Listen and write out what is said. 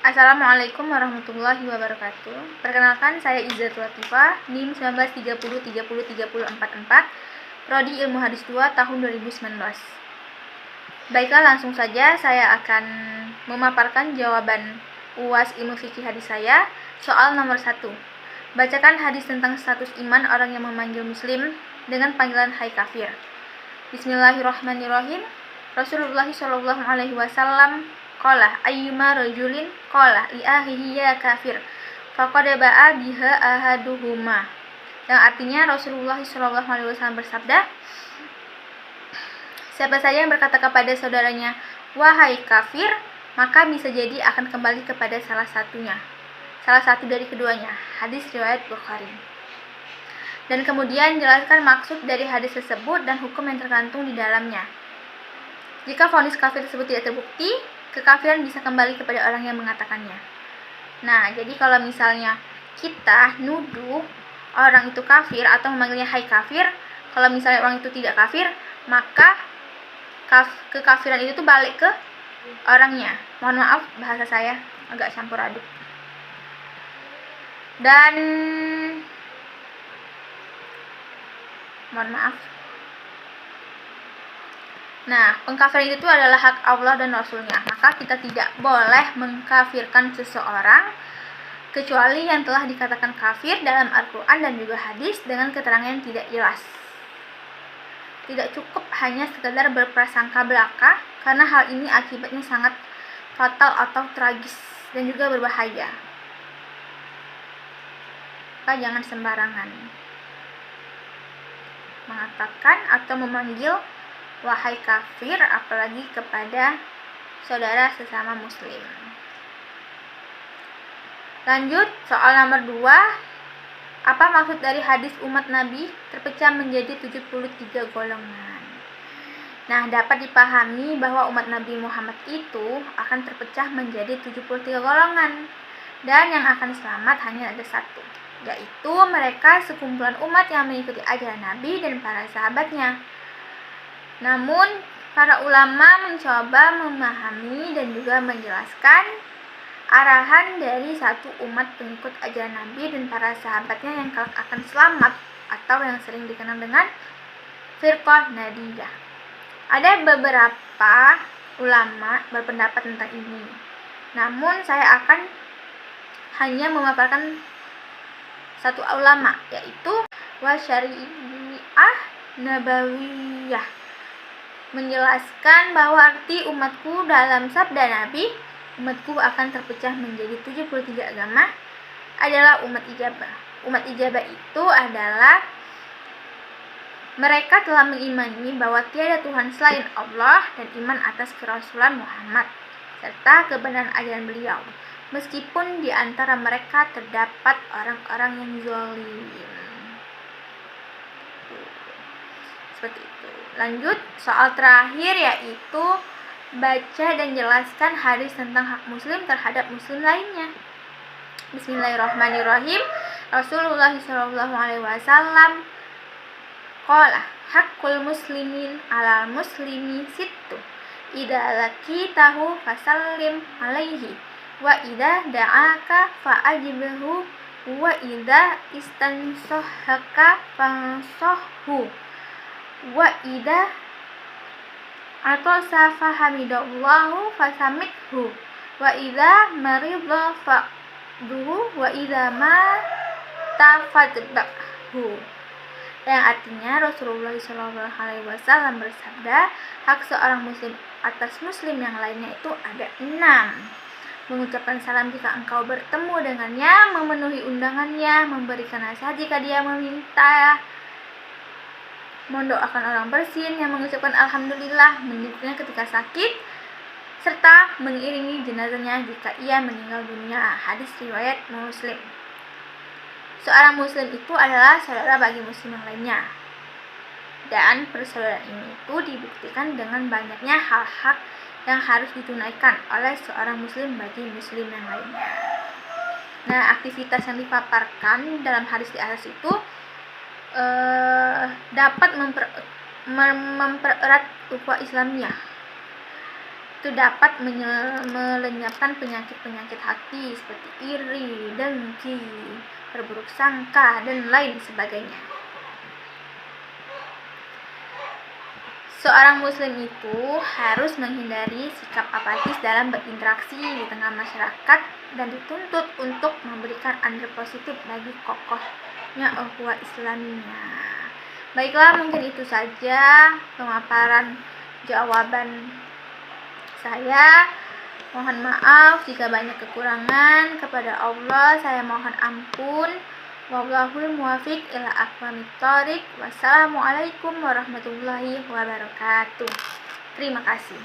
Assalamualaikum warahmatullahi wabarakatuh. Perkenalkan, saya Izzatul Latifah, NIM 1930303044, Prodi Ilmu Hadis 2 tahun 2019. Baiklah, langsung saja saya akan memaparkan jawaban UAS Ilmu Fikih Hadis saya. Soal nomor 1. Bacakan hadis tentang status iman orang yang memanggil muslim dengan panggilan hai kafir. Bismillahirrahmanirrahim. Rasulullah Shallallahu alaihi wasallam qala ayyuma rajulin qala li akhihi ya kafir faqad ba'a biha ahaduhuma. Yang artinya Rasulullah Shallallahu alaihi wasallam bersabda, siapa saja yang berkata kepada saudaranya wahai kafir, maka bisa jadi akan kembali kepada salah satu dari keduanya. Hadis riwayat Bukhari. Dan kemudian jelaskan maksud dari hadis tersebut dan hukum yang tergantung di dalamnya. Jika vonis kafir tersebut tidak terbukti, kekafiran bisa kembali kepada orang yang mengatakannya. Nah, jadi kalau misalnya kita nuduh orang itu kafir atau memanggilnya hai kafir, kalau misalnya orang itu tidak kafir, maka kekafiran itu tuh balik ke orangnya. Mohon maaf bahasa saya agak campur aduk. Dan mohon maaf. Nah, pengkafiran itu adalah hak Allah dan Rasulnya. Maka kita tidak boleh mengkafirkan seseorang kecuali yang telah dikatakan kafir dalam Al-Quran dan juga hadis dengan keterangan yang tidak jelas. Tidak cukup hanya sekedar berprasangka belaka, karena hal ini akibatnya sangat fatal atau tragis dan juga berbahaya. Maka jangan sembarangan mengatakan atau memanggil wahai kafir, apalagi kepada saudara sesama muslim. Lanjut, soal nomor 2. Apa maksud dari hadis umat Nabi terpecah menjadi 73 golongan? Nah, dapat dipahami bahwa umat Nabi Muhammad itu akan terpecah menjadi 73 golongan. Dan yang akan selamat hanya ada satu, yaitu mereka sekumpulan umat yang mengikuti ajaran Nabi dan para sahabatnya. Namun, para ulama mencoba memahami dan juga menjelaskan arahan dari satu umat pengikut ajaran Nabi dan para sahabatnya yang kelak akan selamat, atau yang sering dikenal dengan firqah Najiyah. Ada beberapa ulama berpendapat tentang ini. Namun, saya akan hanya memaparkan satu ulama, yaitu Wasyari'ah Nabawiyah, menjelaskan bahwa arti umatku dalam sabda Nabi, umatku akan terpecah menjadi 73 agama, adalah umat ijabah. Umat ijabah itu adalah mereka telah mengimani bahwa tiada Tuhan selain Allah dan iman atas kerasulan Muhammad serta kebenaran ajaran beliau, meskipun di antara mereka terdapat orang-orang yang zalim. Seperti itu. Lanjut, soal terakhir yaitu baca dan jelaskan hadis tentang hak muslim terhadap muslim lainnya. Bismillahirrahmanirrahim. Rasulullah Shallallahu alaihi wasallam qala haqqul muslimin 'alal muslimi sittu. Idza laqitahu fasallim alaihi wa idza da'aka fa'ajibhu wa idza istansahaka fansahhu wa idza atasa fahamidallahu fasamithu wa idza marida fa'duhu wa idza ma tafadbahu. Yang artinya Rasulullah SAW bersabda, hak seorang muslim atas muslim yang lainnya itu ada 6. Mengucapkan salam jika engkau bertemu dengannya, memenuhi undangannya, memberikan nasihat jika dia meminta, mendoakan orang bersin yang mengucapkan alhamdulillah, menjemputnya ketika sakit, serta mengiringi jenazahnya jika ia meninggal dunia. Hadis riwayat Muslim. Seorang muslim itu adalah saudara bagi muslim yang lainnya. Dan persaudaraan ini itu dibuktikan dengan banyaknya hak-hak yang harus ditunaikan oleh seorang muslim bagi muslim yang lainnya. Nah, aktivitas yang dipaparkan dalam hadis di atas itu dapat mempererat ukhuwah Islamiyah itu dapat melenyapkan penyakit-penyakit hati seperti iri, dengki, berburuk sangka, dan lain sebagainya. Seorang muslim itu harus menghindari sikap apatis dalam berinteraksi di tengah masyarakat dan dituntut untuk memberikan andil positif bagi kokohnya ukhuwah Islamiyah. Baiklah, mungkin itu saja pemaparan jawaban saya. Mohon maaf jika banyak kekurangan. Kepada Allah saya mohon ampun. Wallahul muwaffiq ila aqwamit thoriq. Wassalamualaikum warahmatullahi wabarakatuh. Terima kasih.